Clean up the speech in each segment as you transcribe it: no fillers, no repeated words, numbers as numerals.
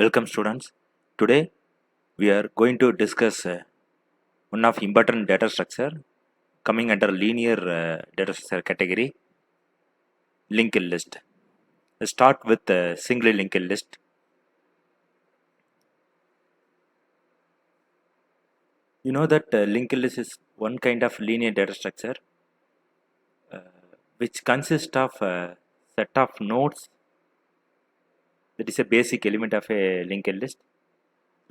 Welcome students. Today we are going to discuss one of important data structure coming under linear data structure category, linked list. Let's start with single linked list. You know that linked list is one kind of linear data structure which consists of a set of nodes, that is a basic element of a linked list,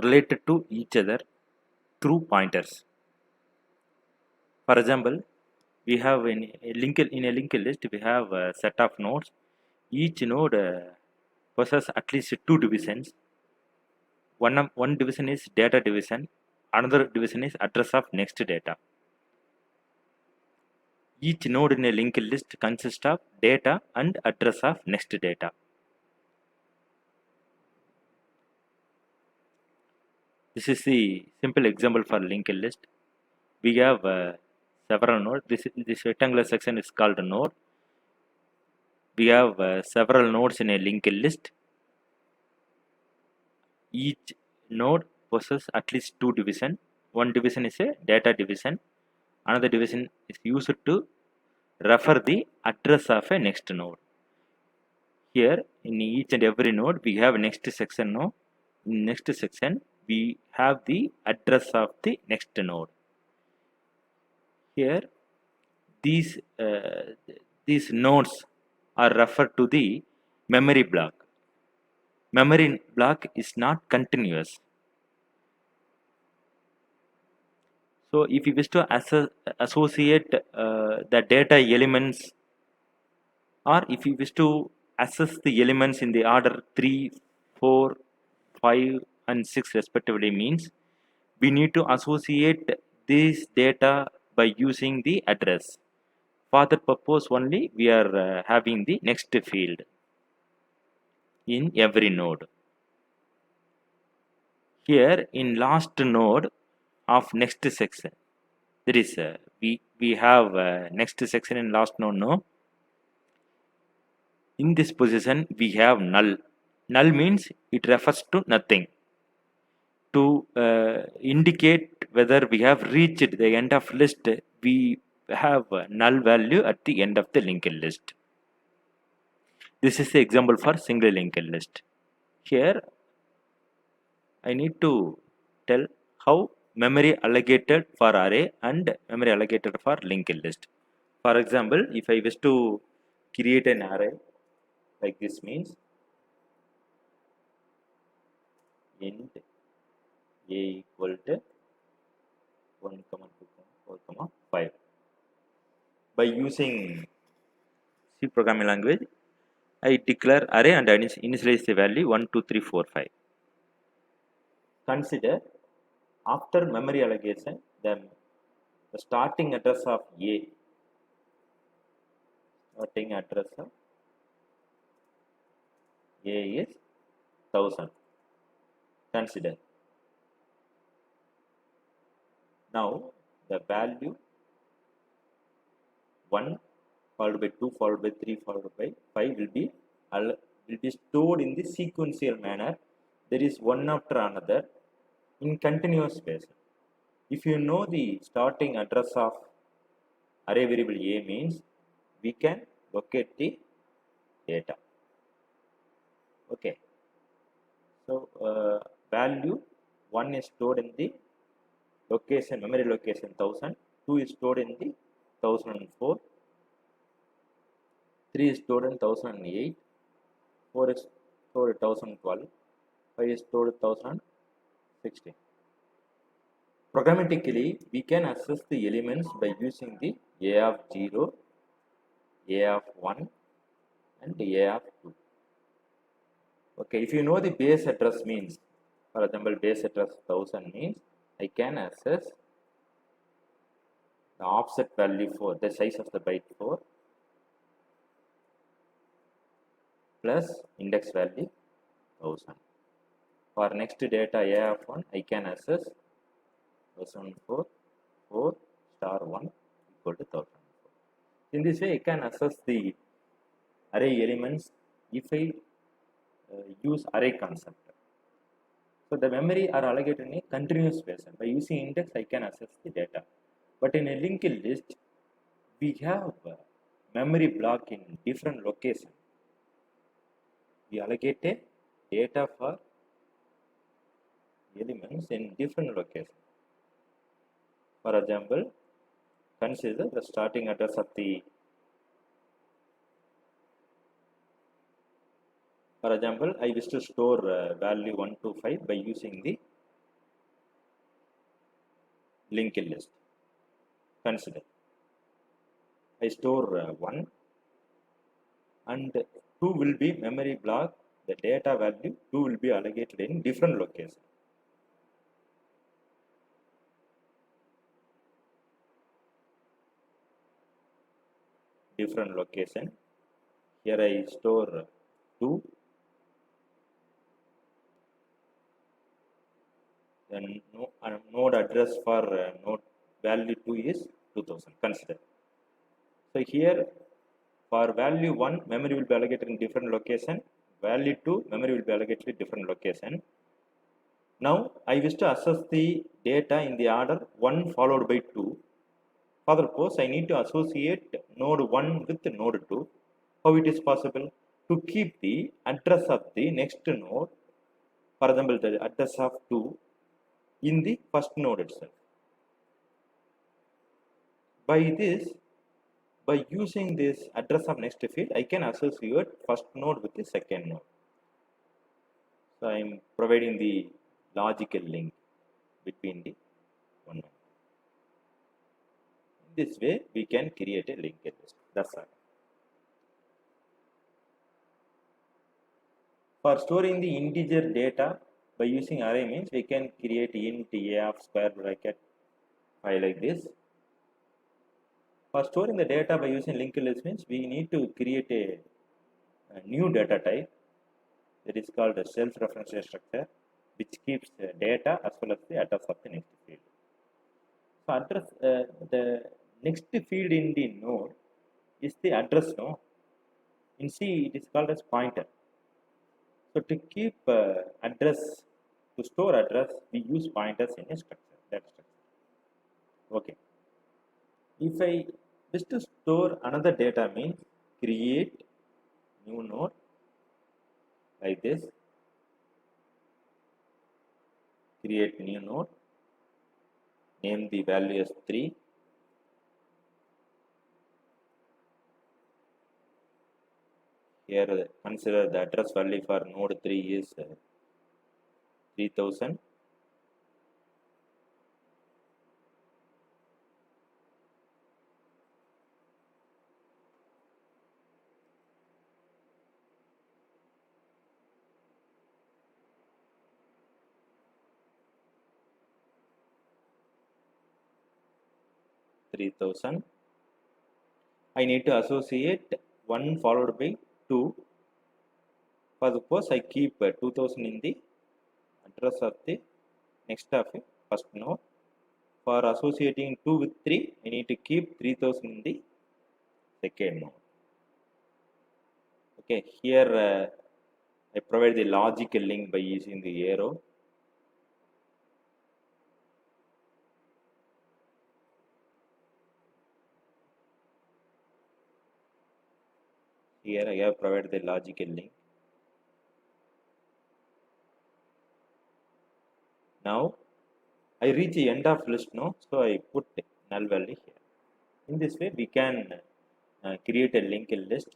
related to each other through pointers. For example, we have in a linked list we have a set of nodes. Each node possesses at least two divisions. One division is data division, another division is address of next data. Each node in a linked list consists of data and address of next data. This is the simple example for linked list. We have several nodes. This rectangular section is called a node. We have several nodes in a linked list. Each node possesses at least two division. One division is a data division. Another division is used to refer the address of a next node. Here in each and every node we have next section. No, in next section we have the address of the next node. Here these nodes are referred to the memory block. Memory block is not continuous. So if you wish to associate the data elements, or if you wish to access the elements in the order 3, 4, 5 and 6 respectively, means we need to associate this data by using the address. For that purpose only we are having the next field in every node. Here in last node of next section, there is we have next section in last node. No, in this position we have null. Null means it refers to nothing. To indicate whether we have reached the end of list, we have a null value at the end of the linked list. This is the example for single linked list. Here I need to tell how memory allocated for array and memory allocated for linked list. For example, if I wish to create an array like this, means int a equal to 1, 2, 4, 5. By using C programming language, I declare array and I initialize the value 1, 2, 3, 4, 5. Consider after memory allocation, the starting address of A, starting address of A is 1000. Consider. Now the value 1 followed by 2 followed by 3 followed by 5 will be stored in the sequential manner. There is one after another in continuous space. If you know the starting address of array variable A, means we can locate the data. Okay. So value 1 is stored in the location, memory location 1000, 2 is stored in the 1004, 3 is stored in 1008, 4 is stored in 1012, 5 is stored in 1016. Programmatically, we can access the elements by using the A of 0, A of 1 and A of 2. Okay, if you know the base address, means, for example, base address 1000 means I can access the offset value for the size of the byte 4 plus index value 1000. For next data A of 1, I can access 1004, 4 star 1 equal to 1004. In this way, I can access the array elements if I use array concept. So the memory are allocated in a continuous fashion. By using index, I can access the data. But in a linked list, we have a memory block in different location. We allocate a data for elements in different location. For example, consider the starting address of the, for example, I wish to store value 125 by using the linked list. Consider I store 1 and 2 will be memory block. The data value 2 will be allocated in different location. Different location. Here I store 2. Then node address for node value 2 is 2000. Consider. So here for value 1, memory will be allocated in different location. Value 2, memory will be allocated in different location. Now I wish to access the data in the order 1 followed by 2. For the purpose, I need to associate node 1 with node 2. How it is possible? To keep the address of the next node, for example, the address of 2 in the first node itself. By using this address of next field, I can associate first node with the second node. So I am providing the logical link between the one node. This way we can create a linked list. That's all. For storing the integer data by using array means, we can create int a of square bracket 5 like this. For storing the data by using linked list means, we need to create a new data type that is called a self-referential structure, which keeps the data as well as the address of the next field. So address, the next field in the node is the address node. In C, it is called as pointer. So to keep address, to store address, we use pointers in a structure, that structure. Okay. If I wish to store another data means, create new node like this. Create new node. Name the value as 3. Here consider the address value for node 3 is 3000. I need to associate 1 followed by 2. For the purpose, I keep 2000 in the address of the next of the first node. For associating 2 with 3, I need to keep 3000 in the second node. Okay, here I provide the logical link by using the arrow. Here I have provided the logical link. Now I reach the end of list now, so I put null value here. In this way, we can create a linked list.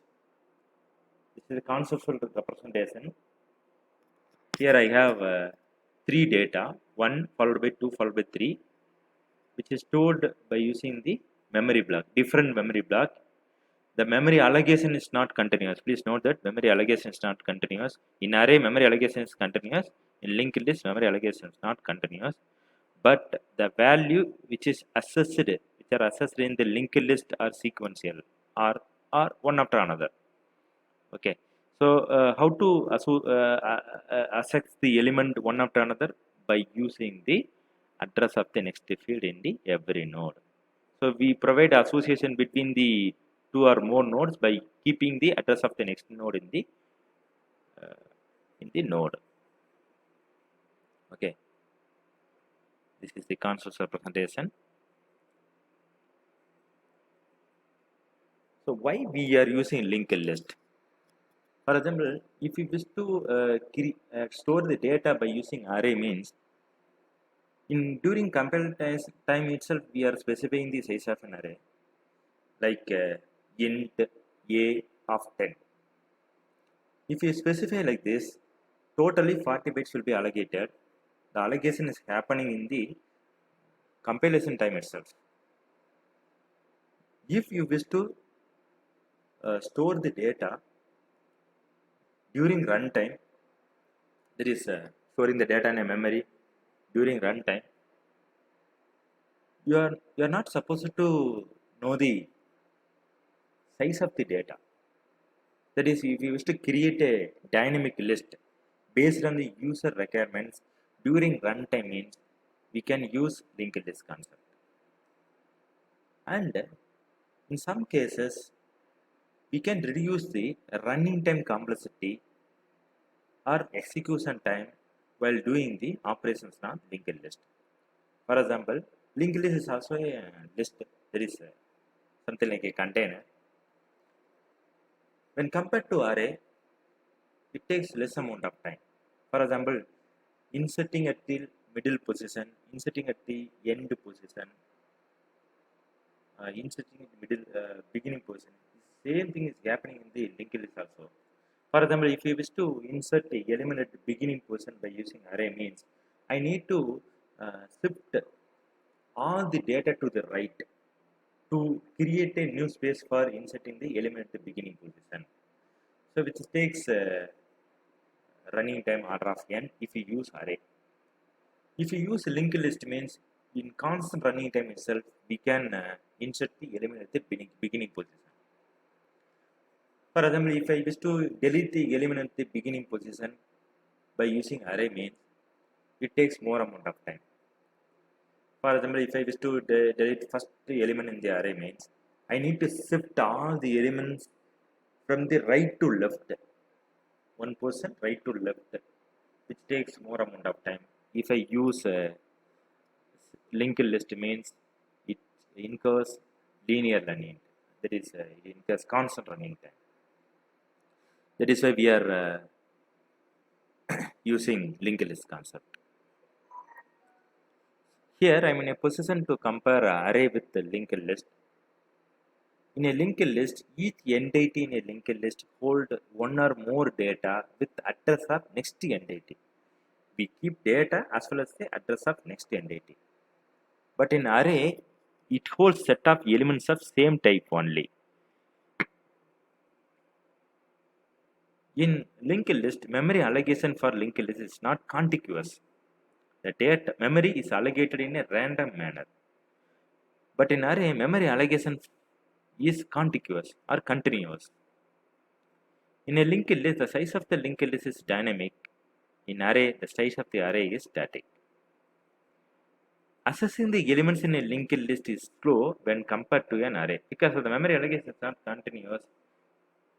This is a conceptual representation. Here I have 3 data, 1 followed by 2 followed by 3, which is stored by using the memory block, different memory block. The memory allocation is not continuous. Please note that memory allocation is not continuous. In array, memory allocation is continuous. In linked list, memory allocation is not continuous. But the value which is assessed, which are assessed in the linked list are sequential, are one after another. Okay. So how to assess the element one after another? By using the address of the next field in the every node. So we provide association between the 2 or more nodes by keeping the address of the next node in the node. Okay, this is the concept representation. So why we are using linked list? For example, if you wish to store the data by using array means, in during compile time itself we are specifying the size of an array like int a of 10. If you specify like this, totally 40 bits will be allocated. The allocation is happening in the compilation time itself. If you wish to store the data during runtime, that is storing the data in a memory during runtime, you are not supposed to know the size of the data. That is, if you wish to create a dynamic list based on the user requirements during runtime means we can use linked list concept. And in some cases, we can reduce the running time complexity or execution time while doing the operations on linked list. For example, linked list is also a list. There is something like a container. When compared to array, it takes less amount of time. For example, inserting at the middle position, inserting at the end position, inserting in the middle beginning position. Same thing is happening in the linked list also. For example, if you wish to insert a element at the beginning position by using array means, I need to shift all the data to the right to create a new space for inserting the element at the beginning position. So which takes running time order of n if you use array. If you use linked list means in constant running time itself, we can insert the element at the beginning position. For example, if I wish to delete the element at the beginning position by using array means, it takes more amount of time. For example, if I wish to delete first element in the array means, I need to shift all the elements from the right to left, one position right to left, which takes more amount of time. If I use linked list means it incurs linear running, that is it incurs constant running time. That is why we are using linked list concept. Here I am in a position to compare array with the linked list. In a linked list, each entity in a linked list hold one or more data with address of next entity. We keep data as well as the address of next entity. But in array, it holds set of elements of same type only. In linked list, memory allocation for linked list is not contiguous. The data memory is allocated in a random manner. But in array, memory allocation is contiguous or continuous. In a linked list, the size of the linked list is dynamic. In array, the size of the array is static. Accessing the elements in a linked list is slow when compared to an array because the memory allocation is not continuous.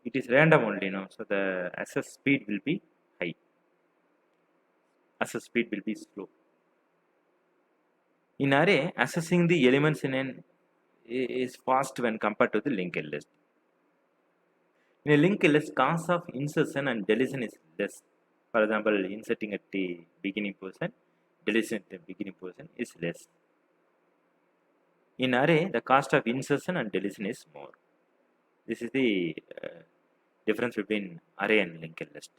It is random only, no? So the access speed will be high. Access speed will be slow. In array, accessing the elements in an is fast when compared to the linked list. In a linked list, cost of insertion and deletion is less. For example, inserting at the beginning position, deletion at the beginning position is less. In array, the cost of insertion and deletion is more. This is the difference between array and linked list.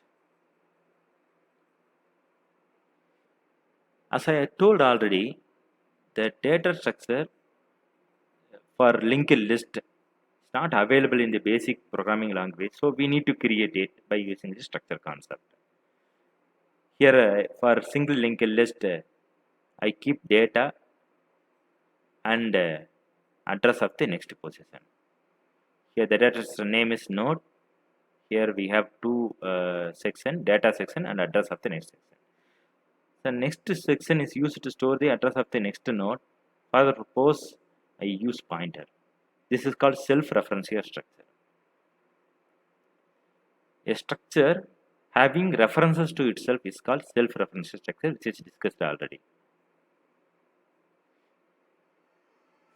As I told already, the data structure for linked list is not available in the basic programming language, so we need to create it by using the structure concept. Here, for single linked list, I keep data and address of the next position. Here, the data name is node. Here we have two section, data section and address of the next section. The next section is used to store the address of the next node. For the purpose, I use pointer. This is called self-referential structure. A structure having references to itself is called self-referential structure, which is discussed already.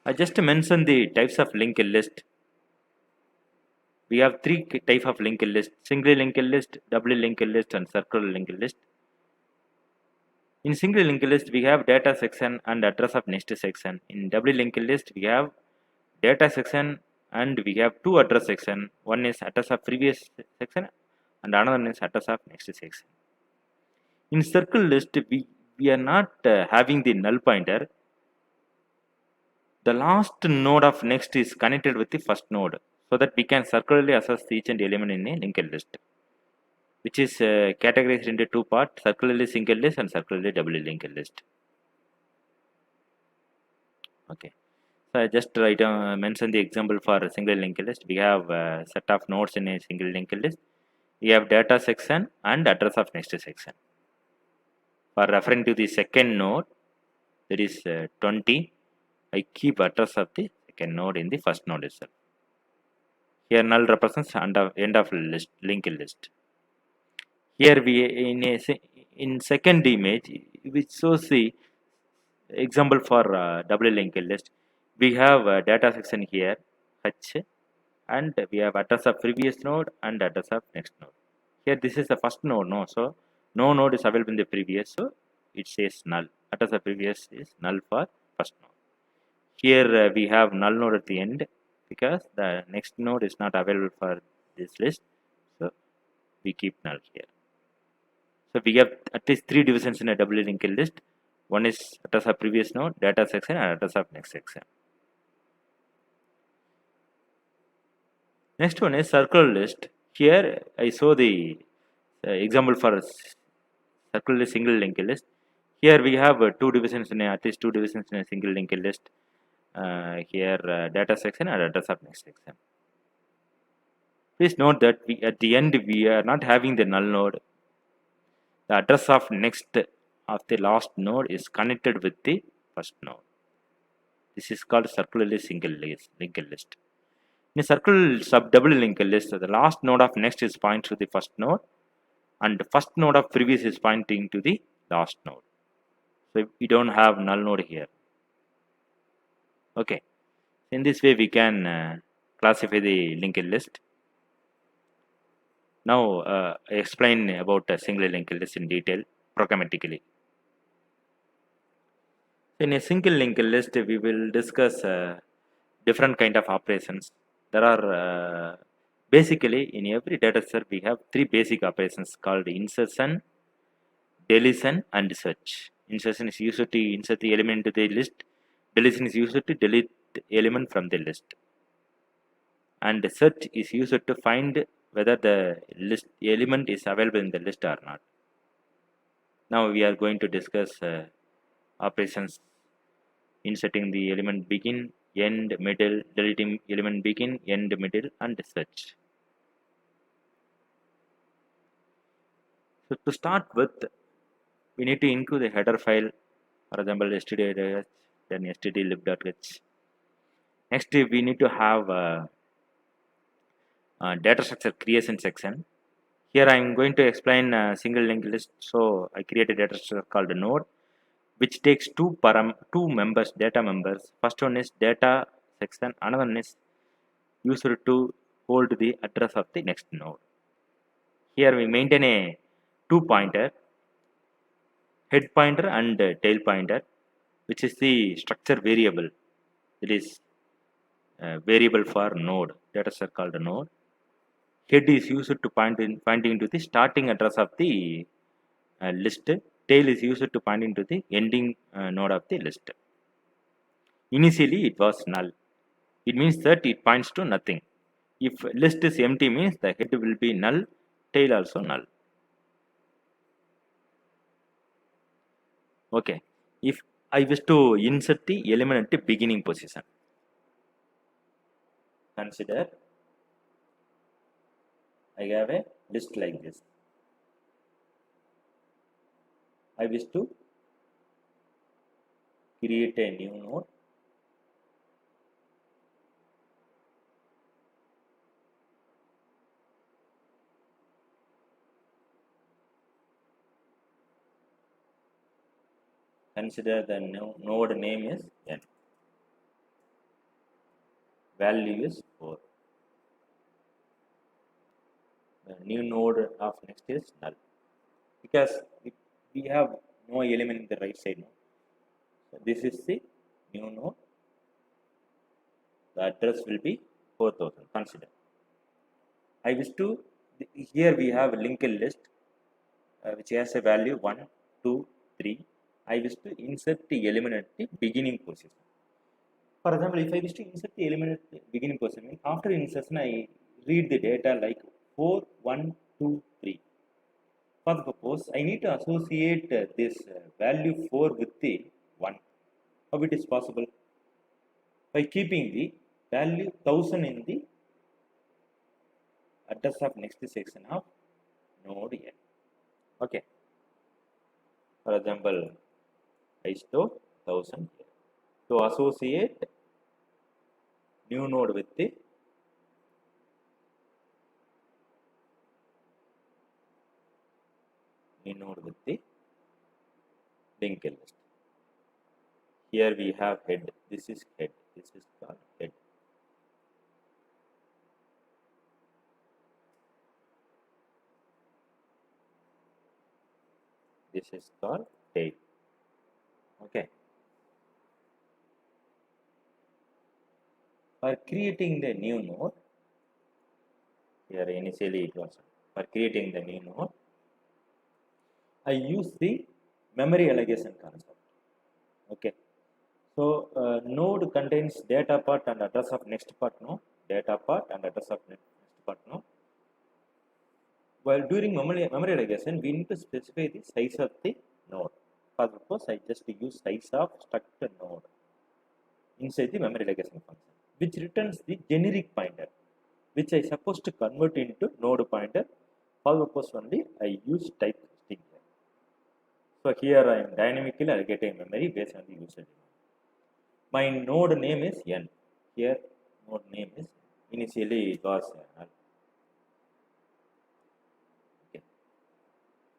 I just mentioned the types of linked list. We have three types of linked list: single linked list, double linked list, and circular linked list. In single linked list, we have data section and address of next section. In double linked list, we have data section and we have two address section. One is address of previous section and another one is address of next section. In circle list, we are not having the null pointer. The last node of next is connected with the first node so that we can circularly access each and element in a linked list, which is categorized into two parts: circularly single list and circularly double linked list. Okay. So I just mention the example for a single linked list. We have a set of nodes in a single linked list. We have data section and address of next section. For referring to the second node, that is 20, I keep address of the second node in the first node itself. Here null represents end of list, linked list. Here we in second image, which shows the example for double linked list. We have a data section here, H, and we have address of previous node and address of next node. Here this is the first node, no, so no node is available in the previous, so it says null. Address of previous is null for first node. Here we have null node at the end because the next node is not available for this list, so we keep null here. So we have at least three divisions in a double linked list. One is address of previous node, data section, and address of next section. Next one is circular list. Here I show the example for circular single linked list. Here we have two divisions in at least two divisions in a single linked list. Here data section and address of next section. Please note that at the end we are not having the null node. The address of next of the last node is connected with the first node. This is called circularly single linked list. In a circle double linked list, the last node of next is pointing to the first node, and the first node of previous is pointing to the last node. So we don't have null node here. Okay. In this way, we can classify the linked list. Now, I explain about a single linked list in detail programmatically. In a single linked list, we will discuss different kind of operations. There are basically in every data set we have three basic operations called insertion, deletion, and search. Insertion is used to insert the element into the list. Deletion is used to delete the element from the list. And search is used to find whether the list element is available in the list or not. Now we are going to discuss operations: inserting the element begin, end, middle, deleting element begin, end, middle, and search. So to start with, we need to include the header file, for example std.h, then stdlib.h. Next we need to have data structure creation section. Here I am going to explain a single linked list. So I create a data structure called a node, which takes two members, data members. First one is data section, another one is used to hold the address of the next node. Here we maintain a two pointer, head pointer and tail pointer, which is the structure variable. It is variable for node, data structure called a node. Head is used to pointing to the starting address of the list. Tail is used to pointing to the ending node of the list. Initially it was null. It means that it points to nothing. If list is empty means the head will be null, tail also null. Okay. If I wish to insert the element at the beginning position, consider I have a list like this. I wish to create a new node. Consider the node name is n. Value is 4. The new node of next is null. Because we have no element in the right side now. So this is the new node. The address will be 4000. Consider. I wish to, here we have a linked list which has a value 1, 2, 3. I wish to insert the element at the beginning position. For example, if I wish to insert the element at the beginning position, after insertion I read the data like 4, 1, 2, 3. For the purpose, I need to associate this value 4 with the 1. How it is possible? By keeping the value 1000 in the address of next section of node n. Okay. For example, I store 1000 here. To associate new node with the linked list. Here we have head. This is head. This is called head. This is called tail. Okay. For creating the new node, here initially it was for creating the new node, I use the memory allocation concept. Okay. So node contains data part and address of next part, no? Data part and address of next part, no? While during memory allocation, we need to specify the size of the node. For purpose, I just use size of struct node inside the memory allocation function, which returns the generic pointer, which I supposed to convert into node pointer. For purpose only, I use type string here. So here I am dynamically allocating memory based on the user demand. My node name is n. Here node name is initially it was null. Okay.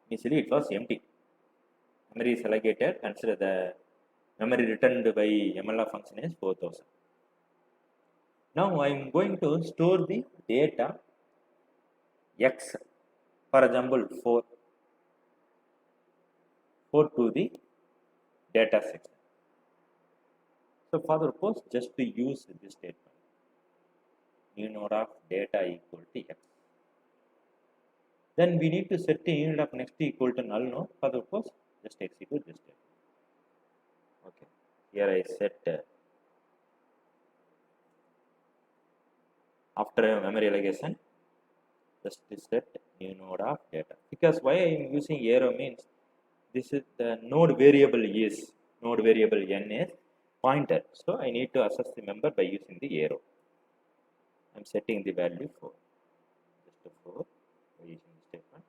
Initially it was empty. Memory is allocated. Consider the memory returned by MLF function is 4000. Now I am going to store the data x, for example 4 to the data section. So for the purpose, just to use this statement, new node of data equal to x. Then we need to set the unit of next equal to null node. For the purpose, just execute this statement. Okay. Here I set after memory allocation, just set new node of data. Because why I am using arrow means this is the node variable n is pointer. So I need to access the member by using the arrow. I am setting the value 4. Just 4 by using the statement.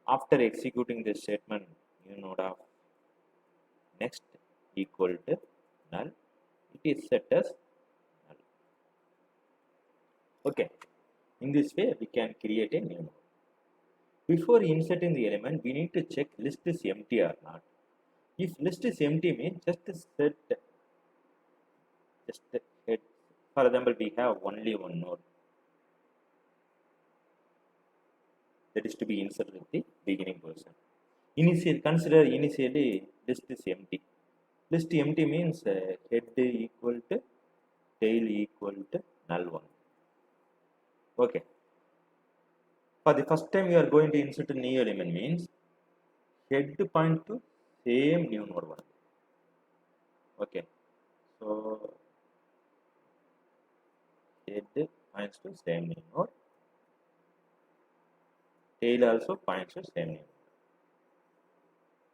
After executing this statement, new node of next equal to null, it is set as null. Okay. In this way, we can create a new node. Before inserting the element, we need to check list is empty or not. If list is empty, means just set head. For example, we have only one node that is to be inserted in the beginning position. Consider initially list is empty. List empty means head equal to tail equal to null 1. Okay. For the first time you are going to insert a new element means head point to same new node 1. Okay. So head points to same new node. Tail also points to same new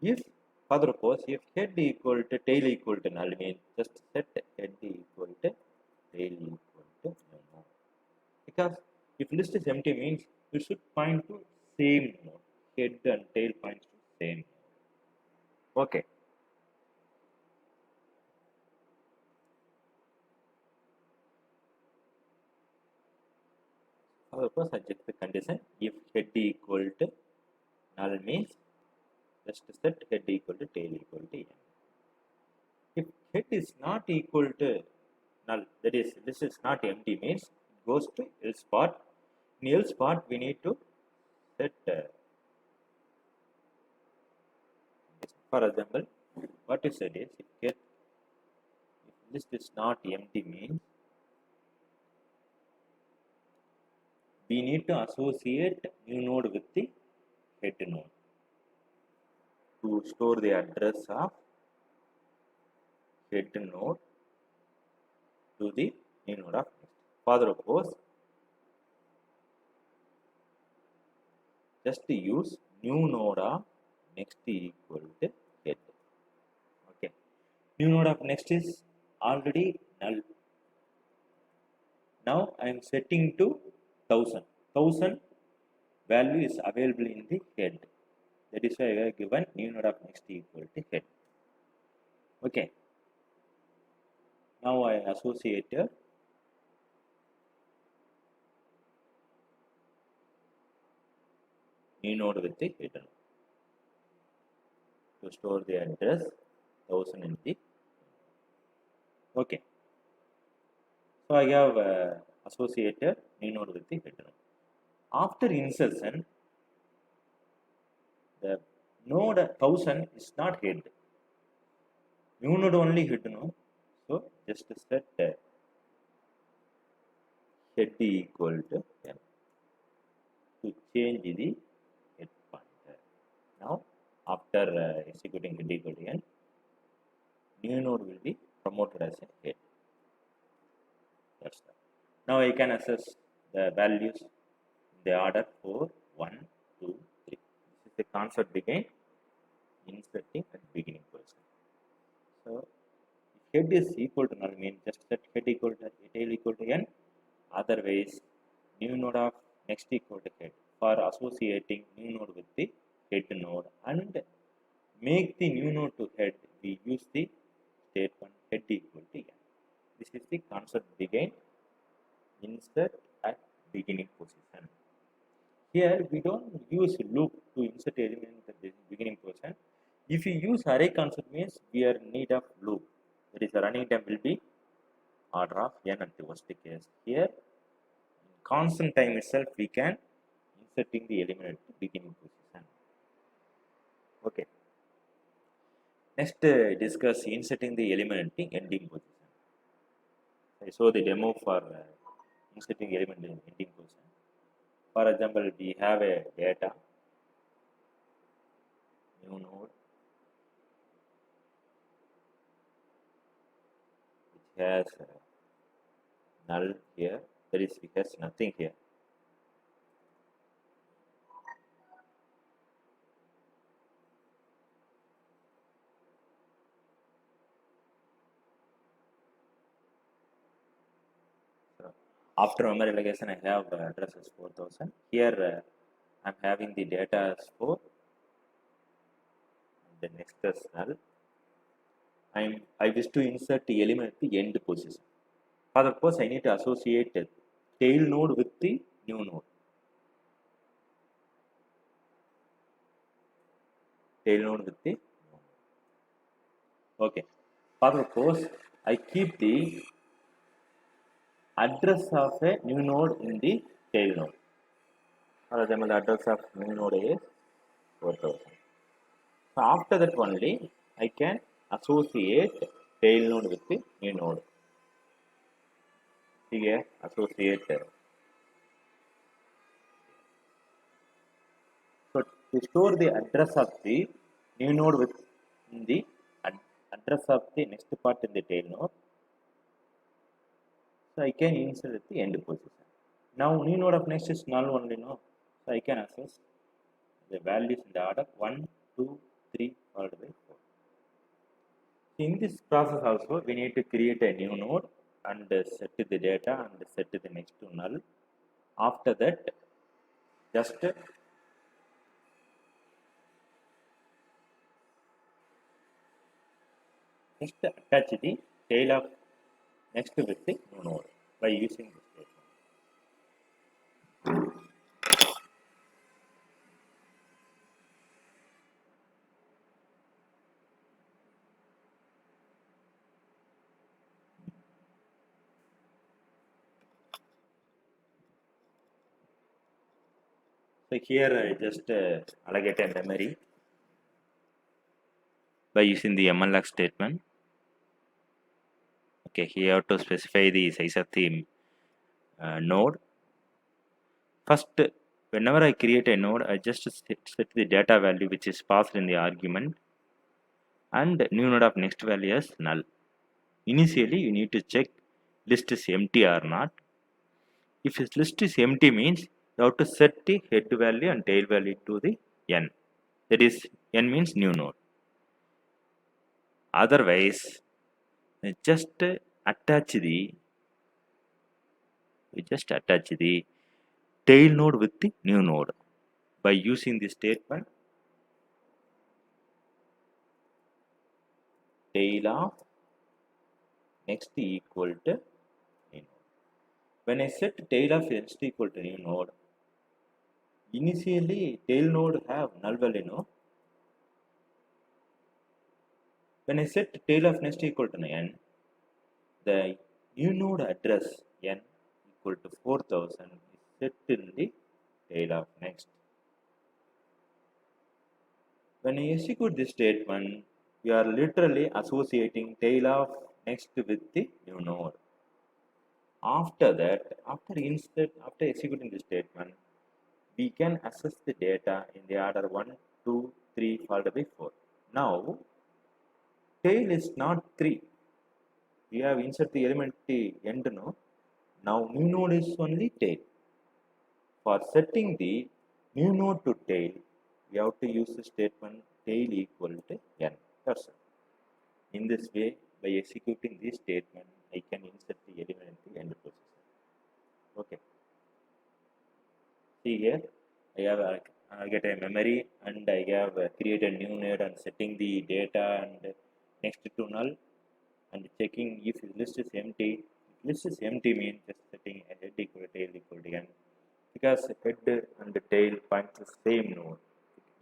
node. If for the purpose, if head equal to tail equal to null means just set head equal to tail equal to null. Because if list is empty means you should point to same node. Head and tail points to same node. Okay. For the purpose, I check the condition. If head equal to null means just set head equal to tail equal to n. head is not equal to null, that is this is not empty means it goes to else part. In else part we need to set for example what you said is if list is not empty means we need to associate new node with the head node to store the address of head node to the new node of next. Further, suppose just use new node of next equal to head. Okay, new node of next is already null. Now I am setting to 1000. 1000 value is available in the head. That is why I have given new node of next equal to head. Okay. Now I associate new node with the head node to store the address 1000 in the. Okay. So I have associated new node with the head node. After insertion, the node 1000 is not head. New node only head node. So just set head equal to n to change the head pointer. Now after executing head equal to n, new node will be promoted as a head. That's that. Now I can access the values in the order 4, 1, 2, 3. This is the concept behind inserting at beginning position. So if head is equal to null means just set head equal to tail equal to n. Otherwise, new node of next equal to head. For associating new node with the head node and make the new node to head, we use the statement head equal to n. This is the concept behind insert at beginning position. Here we don't use loop to insert element at the beginning position. If you use array concept means we are in need of loop. That is the running time will be order of n at the worst case. Here constant time itself we can inserting the element at the beginning position. Okay. Next discuss inserting the element at the ending position. I show the demo for inserting element in ending position. For example, we have a data new node which has null here, that is it has nothing here. So after memory allocation I have address as 4000. Here I am having the data as 4 and the next is null. I wish to insert the element at the end position. For the purpose I need to associate the tail node with the new node. Tail node with the new node. Okay. For the purpose I keep the address of a new node in the tail node. For example, the address of new node is 4000. So after that only I can associate tail node with the new node. Here associate. So to store the address of the new node with the address of the next part in the tail node, so I can insert at the end position. Now new node of next is null only, no, so I can access the values in the order 1, 2, 3 followed by 4. In this process also we need to create a new node and set the data and set the next to null. After that just attach the tail of next with the new node by using this statement. So here I just allocate a memory by using the malloc statement. Okay, here you have to specify the size of the node. First, whenever I create a node, I just set the data value which is passed in the argument, and new node of next value is null. Initially, you need to check list is empty or not. If this list is empty means you have to set the head value and tail value to the n. That is, n means new node. Otherwise, just attach the tail node with the new node by using the statement tail of next equal to new node. When I set tail of next equal to new node, initially tail node have null value, no? When I set tail of next equal to n, the new node address n equal to 4000 is set in the tail of next. When I execute this statement, we are literally associating tail of next with the new node. After that, after executing this statement, we can access the data in the order 1, 2, 3 followed by 4. Now, tail is not 3. We have insert the element t end node. Now new node is only tail. For setting the new node to tail, we have to use the statement tail equal to n. That's it. In this way, by executing this statement, I can insert the element in the end position. Okay. See here, I have get a memory and I have created new node and setting the data and next to null and checking if the list is empty. If list is empty means just setting a head equal to tail equal to n, because head and the tail point to the same node.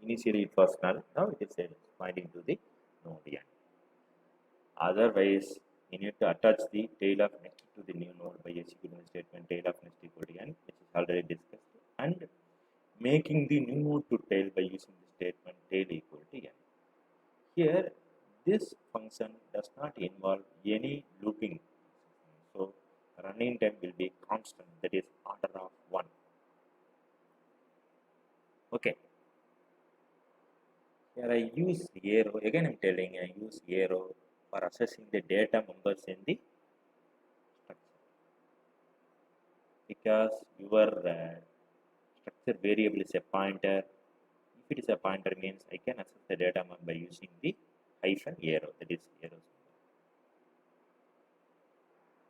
Initially it was null, now it is pointing to the node n. Otherwise, you need to attach the tail of next to the new node by executing the statement tail of next equal to n, which is already discussed, and making the new node to tail by using the statement tail equal to n. Here, this function does not involve any looping, so running time will be constant, that is order of 1. Okay. Here I use arrow, again I am telling I use arrow for assessing the data members in the structure, because your structure variable is a pointer. If it is a pointer means I can access the data member by using the hyphen arrow, that is arrow symbol.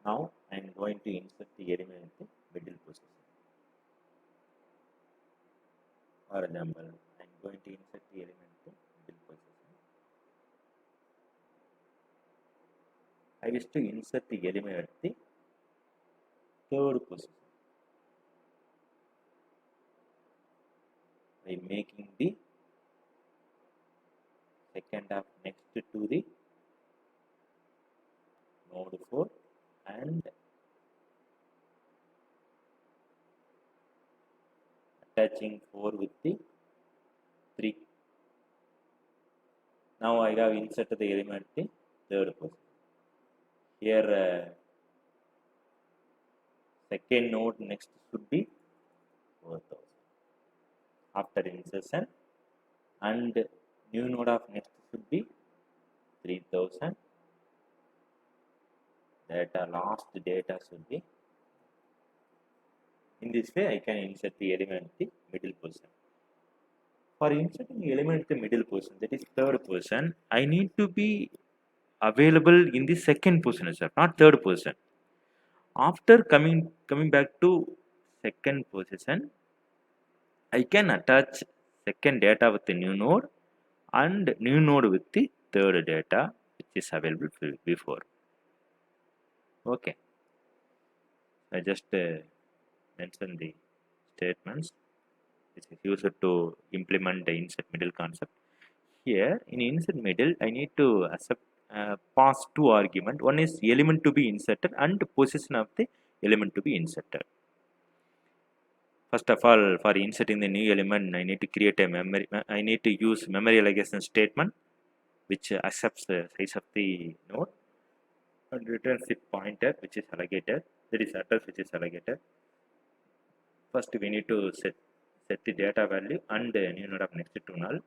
Now I am going to insert the element in the middle position. For example, I am going to insert the element in the middle position. I wish to insert the element at the third position by making the second half next to the node 4 and attaching 4 with the 3. Now I have inserted the element in third position. Here second node next should be 4000 after insertion, and new node of next should be 3000. Last data should be. In this way, I can insert the element in the middle position. For inserting the element in the middle position, that is third position, I need to be available in the second position itself, not third position. After coming back to second position, I can attach second data with the new node and new node with the third data which is available before. Okay, I just mentioned the statements which is used to implement the insert middle concept. Here in insert middle, I need to accept pass two arguments. One is element to be inserted and position of the element to be inserted. First of all, for inserting the new element, I need to create a memory. I need to use memory allocation statement, which accepts the size of the node and returns the pointer which is allocated. That is address which is allocated. First, we need to set the data value and new node of next to null.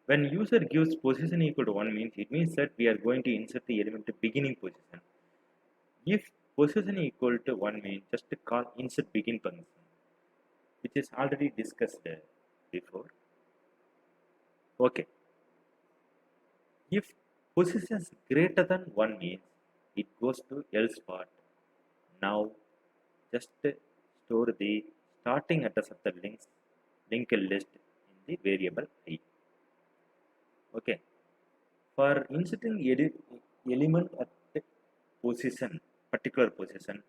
When user gives position equal to 1 means it means that we are going to insert the element to beginning position. If position equal to 1 means just call insert begin function, which is already discussed before. Okay. If position is greater than 1 means it goes to else part. Now just store the starting address of the linked list in the variable I. Okay. For inserting element at the particular position,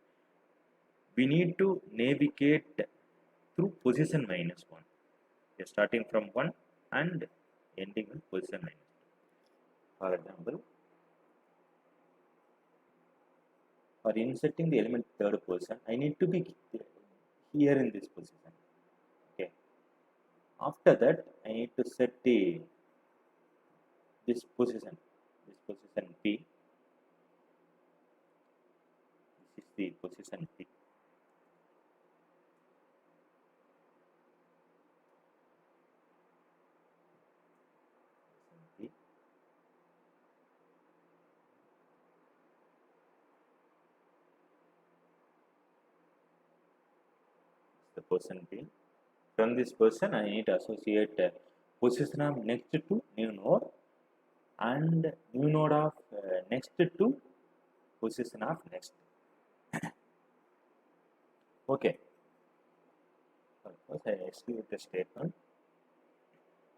we need to navigate through position -1. We are starting from 1 and ending with position -2. For example, for inserting the element third position, I need to be here in this position. Okay. After that, I need to set this position P. This is the position P. The person P. From this person, I need to associate position of next to new node and new node of next to position of next. Okay. First, I execute the statement.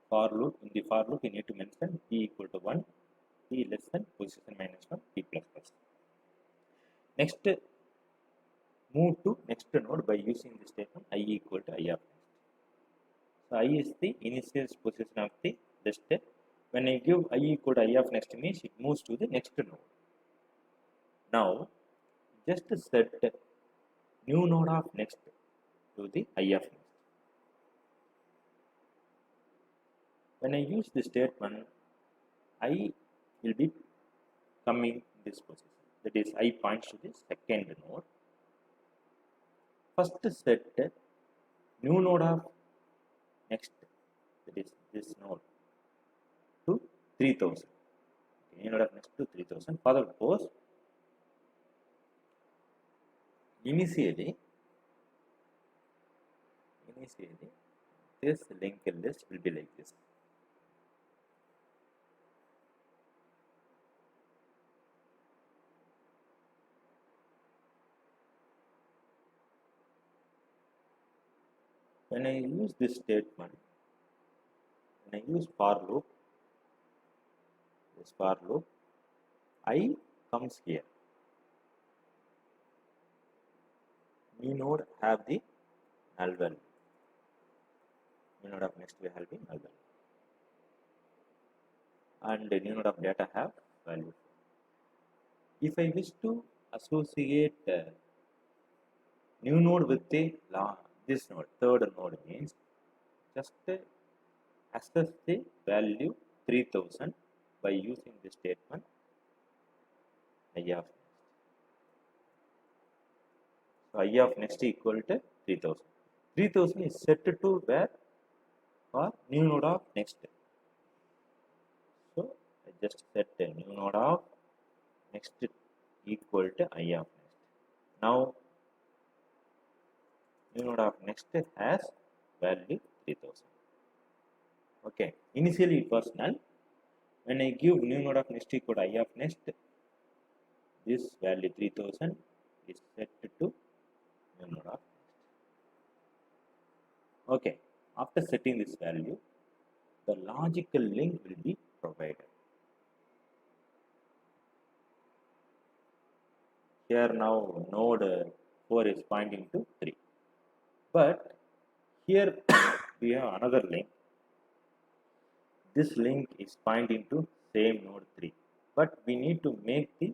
For loop, in the for loop, you need to mention P equal to 1, P less than position -1, P plus plus. Next, move to next node by using the statement I equal to I of next. So I is the initial position of the list. When I give I equal to I of next means it moves to the next node. Now just set new node of next to the I of next. When I use the statement, I will be coming this position. That is, I points to the second node. First set new node of next, that is this node, to 3000. New node of next to 3000. For the pose, initially this linked list will be like this. When I use this statement, when I use for loop, this for loop, I comes here. New node have the null value. New node of next will have the null value. And the new node of data have value. If I wish to associate new node with the this node, third node means just access the value 3000 by using the statement I of next. So I of next equal to 3000. 3000 is set to where? For new node of next. So I just set the new node of next equal to I of next. Now new node of next has value 3000. Okay, initially it was null. When I give new node of next equal to I of next, this value 3000 is set to new node of next. Okay, after setting this value, the logical link will be provided. Here now node 4 is pointing to 3. But here we have another link. This link is pointing to same node 3. But we need to make the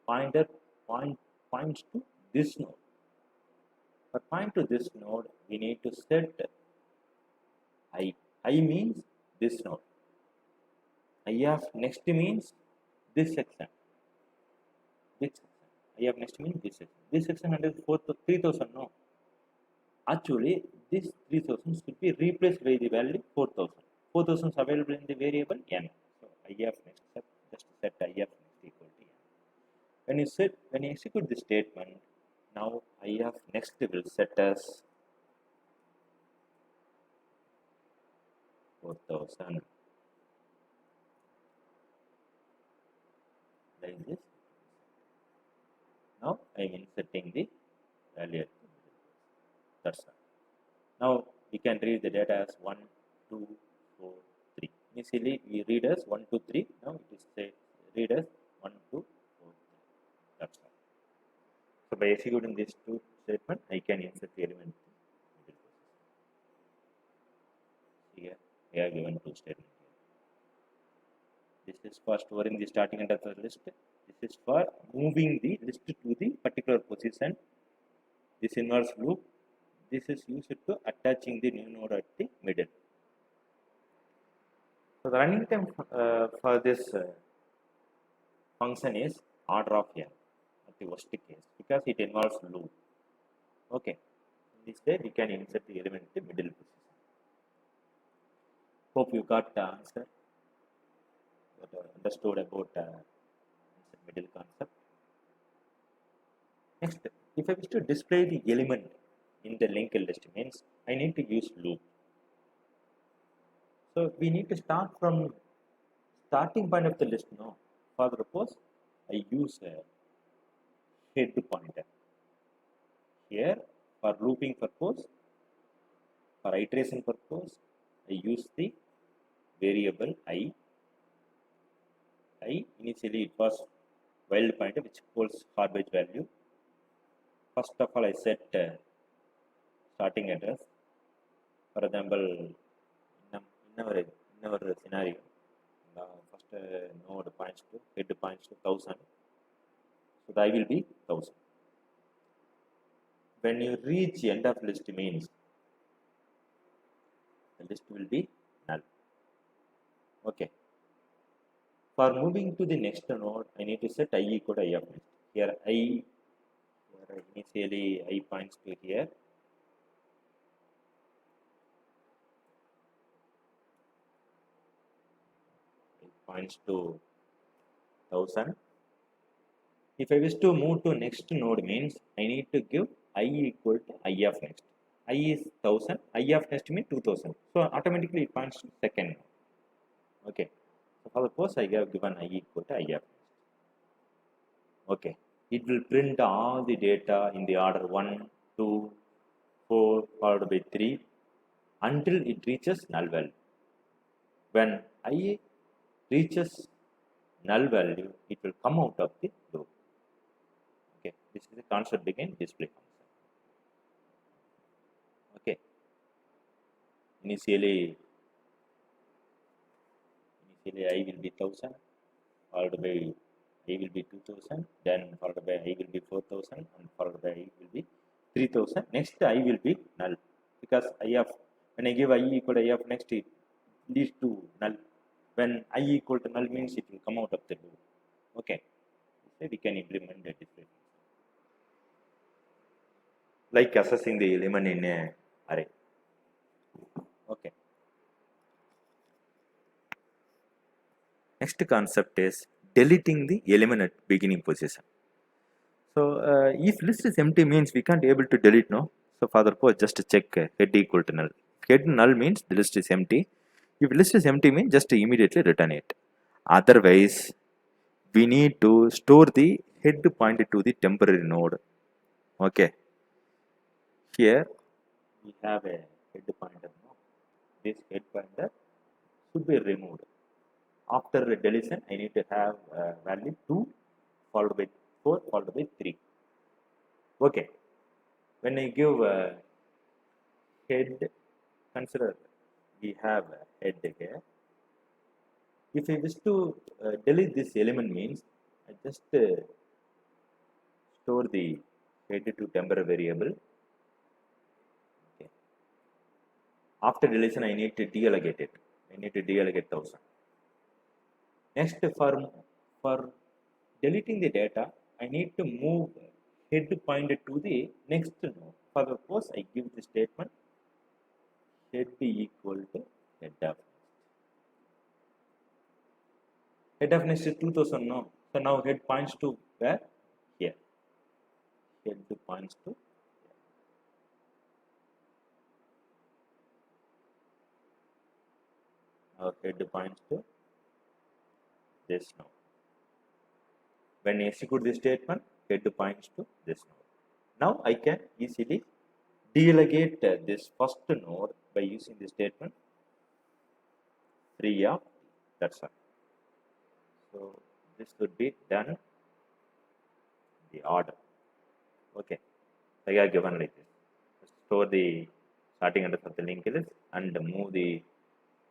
pointer points to this node. For point to this node, we need to set I. I means this node. I of next means this section. This section. I of next means this section. This section under 3000. No. Actually, this 3000 should be replaced by the value 4000. 4000 is available in the variable n. So I of next step, just set I of next equal to n. When you execute this statement, now I of next will set as 4000. Like this. Now I am inserting the value. That's all. Now we can read the data as 1, 2, 4, 3. Initially we read as 1, 2, 3. Now it is read as 1, 2, 4, 3. That's all. So by executing these two statements, I can insert the element. Here I have given two statements. This is for storing the starting and the list. This is for moving the list to the particular position. This inverse loop. This is used to attaching the new node at the middle. So the running time for this function is order of n at the worst case because it involves loop. Okay. In this way we can insert the element in the middle position. Hope you got the answer. Understood about middle concept. Next, if I wish to display the element in the linked list, means I need to use loop. So we need to start from starting point of the list now. For the purpose, I use a head pointer. Here, for looping purpose, for iteration purpose, I use the variable I. Initially it was wild pointer which holds garbage value. First of all, I set starting address. For example, in our scenario, the first node points to head points to 1000. So the I will be 1000. When you reach end of list means the list will be null. Okay. For moving to the next node, I need to set I equal to I of next. Here initially I points to here. It points to 1000. If I wish to move to next node means I need to give I equal to I of next. I is 1000, I of next means 2000. So automatically it points to second node. Okay. So for the purpose I have given I equal to I of next. Okay. It will print all the data in the order 1, 2, 4 followed by 3 until it reaches null value. When I reaches null value, it will come out of the loop. Okay, this is the concept behind display function. Okay, initially I will be 1000, followed by I will be 2000, then followed by I will be 4000, and followed by I will be 3000. Next I will be null because when I give I equal to I of next, it leads to null. When I equal to null means it will come out of the loop. Okay, so we can implement the display function like accessing the element in a array. Okay. Next concept is deleting the element at beginning position. So if list is empty means we can't able to delete, no. So for the purpose, just check head equal to null. Head null means the list is empty. If list is empty means just immediately return it. Otherwise, we need to store the head pointed to the temporary node. Okay. Here we have a head pointer. No? This head pointer should be removed. After the deletion, I need to have value 2 followed by 4 followed by 3. Okay. When I give head, consider we have a head here. If I wish to delete this element means I just store the head to temporary variable. After deletion, I need to deallocate it. I need to deallocate 1000. Next, for deleting the data, I need to move head pointer to the next node. For the purpose, I give the statement head equal to head of next. Head of next is 2000 now. So now head points to where? Here. Head points to here. Our head points to this node. When I execute this statement, head points to this node. Now I can easily deallocate this first node by using this statement free of t. That's all. So this would be done the order. Okay. So I have given like this. Store the starting address of the linked list and move the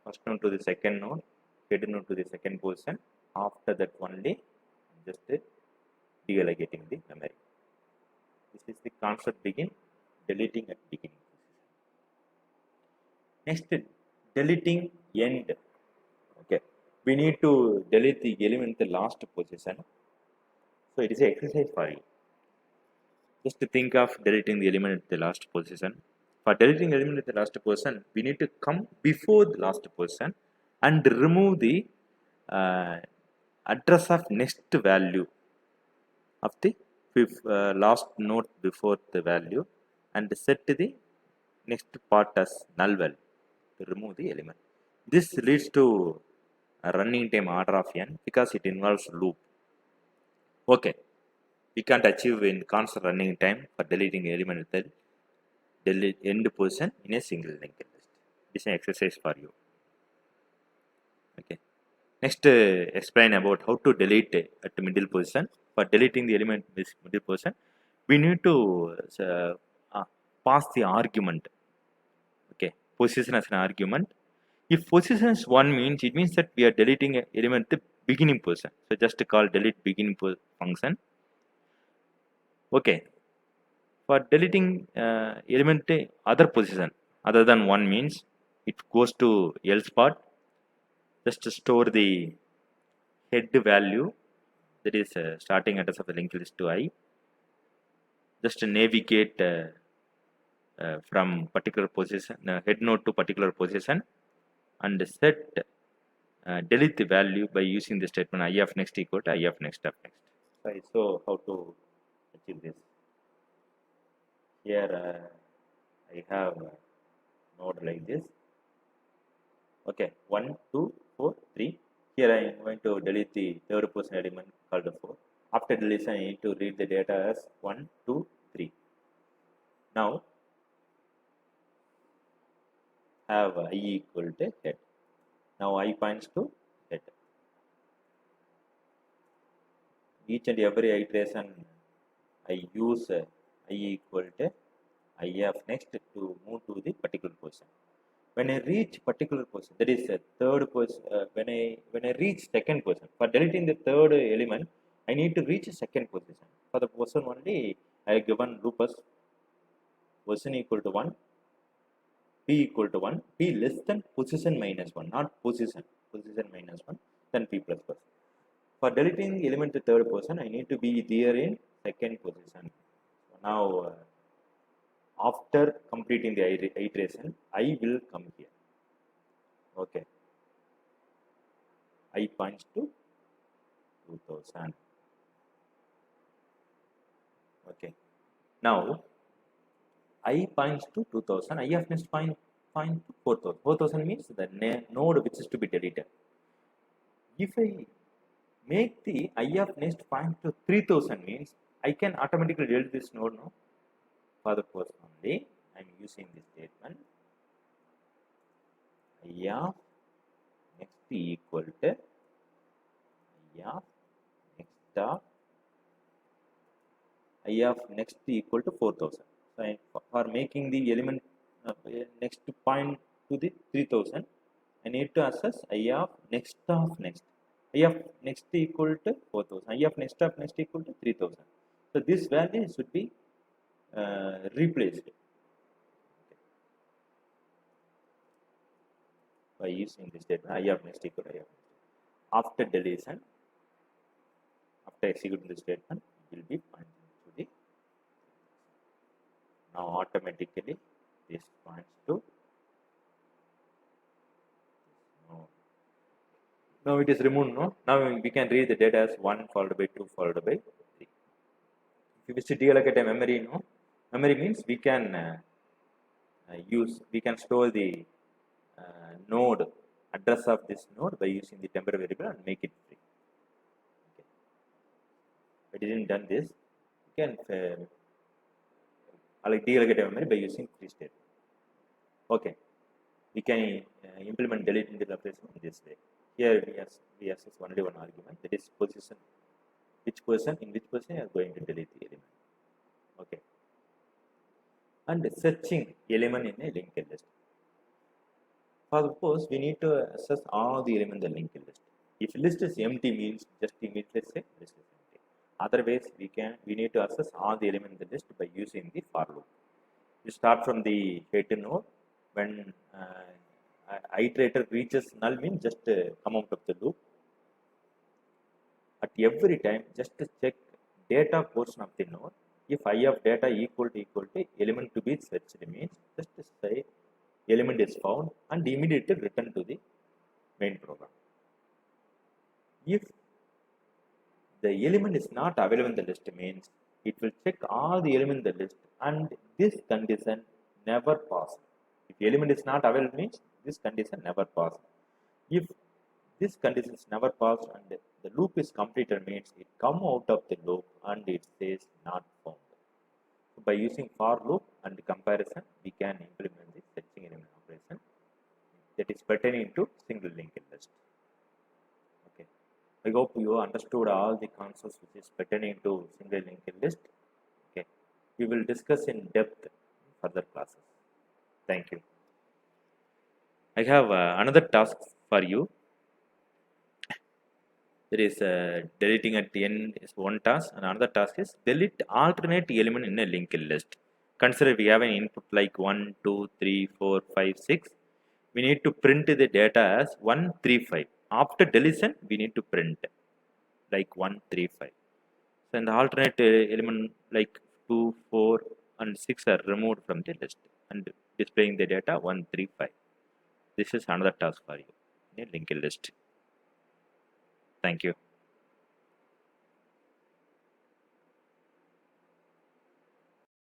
first node to the second node, head node to the second position. After that only just deallocating the memory. This is the concept begin, deleting at beginning. Next, deleting end. Okay, we need to delete the element in the last position. So it is an exercise for you. Just to think of deleting the element at the last position. For deleting element at the last position, we need to come before the last position and remove the address of next value of the last node before the value and set the next part as null value to remove the element. This leads to a running time order of n because it involves loop. Okay, we can't achieve in constant running time for deleting element at the delete end position in a single linked list. This is an exercise for you. Okay. Next, explain about how to delete at the middle position. For deleting the element in this middle position, we need to pass the argument. Okay, position as an argument. If position is 1 means, it means that we are deleting an element at the beginning position. So just to call delete beginning function. Okay. For deleting element other position other than 1 means, it goes to else part. Just to store the head value, that is starting address of the linked list to I. Just to navigate from particular position, head node to particular position, and set delete the value by using the statement I of next equal to I of next of next. So I show how to achieve this. Here I have a node like this. Okay, 1, 2, 4, 3. Here I am going to delete the third position element called 4. After deletion, I need to read the data as 1, 2, 3. Now have I equal to head. Now I points to head. Each and every iteration I use I equal to I of next to move to the particular position. When I reach particular position, that is a third position. When I reach second position, for deleting the third element, I need to reach second position. For the position only, I have given loop as position equal to 1, p equal to 1, p less than position minus 1, not position minus 1, then p plus plus. For deleting element to third position, I need to be there in second position. So now, after completing the iteration, I will come here. Okay. I points to 2000. Okay. Now, I points to 2000. I of next point to 4000. 4000 means the node which is to be deleted. If I make the I of next point to 3000 means I can automatically delete this node now. For the first only, I am using this statement. I of next equal to I of next of I of next equal to 4000. So for making the element next point to the 3000, I need to access I of next of next. I of next equal to 4000. I of next of next equal to 3000. So this value should be replaced. by using this statement I of next equal I of next. After deletion, after executing the statement, it will be pointing to the. Now automatically this points to. No. Now it is removed. No. Now we can read the data as 1 followed by 2 followed by 3. If you wish to deallocate a memory, no. Memory means we can we can store the node address of this node by using the temporary variable and make it free. Okay. I didn't done this. You can deallocate a memory by using three statements. Okay, we can implement delete in the operation in this way. Here we access only one argument, that is position. Which person, in which position you are going to delete the element. Okay. And searching element in a linked list. For suppose we need to access all the elements in the linked list. If list is empty means just immediately say list is empty. Otherwise we need to access all the elements in the list by using the for loop. You start from the head node. When iterator reaches null means just come out of the loop. At every time just check data portion of the node. If I of data equal to element to be searched means just say element is found and immediately return to the main program. If the element is not available in the list means it will check all the elements in the list and this condition never passes. If element is not available means this condition never passes. If this condition is never passed and the loop is completed means it come out of the loop and it says not found. So by using for loop and comparison, we can implement the searching element operation that is pertaining to single linked list. Okay, I hope you understood all the concepts which is pertaining to single linked list. Okay, we will discuss in depth in further classes. Thank you. I have another task for you. There is deleting at the end is one task, and another task is delete alternate element in a linked list. Consider we have an input like 1, 2, 3, 4, 5, 6. We need to print the data as 1, 3, 5. After deletion, we need to print like 1, 3, 5. So, and the alternate element like 2, 4, and 6 are removed from the list and displaying the data 1, 3, 5. This is another task for you in a linked list. Thank you.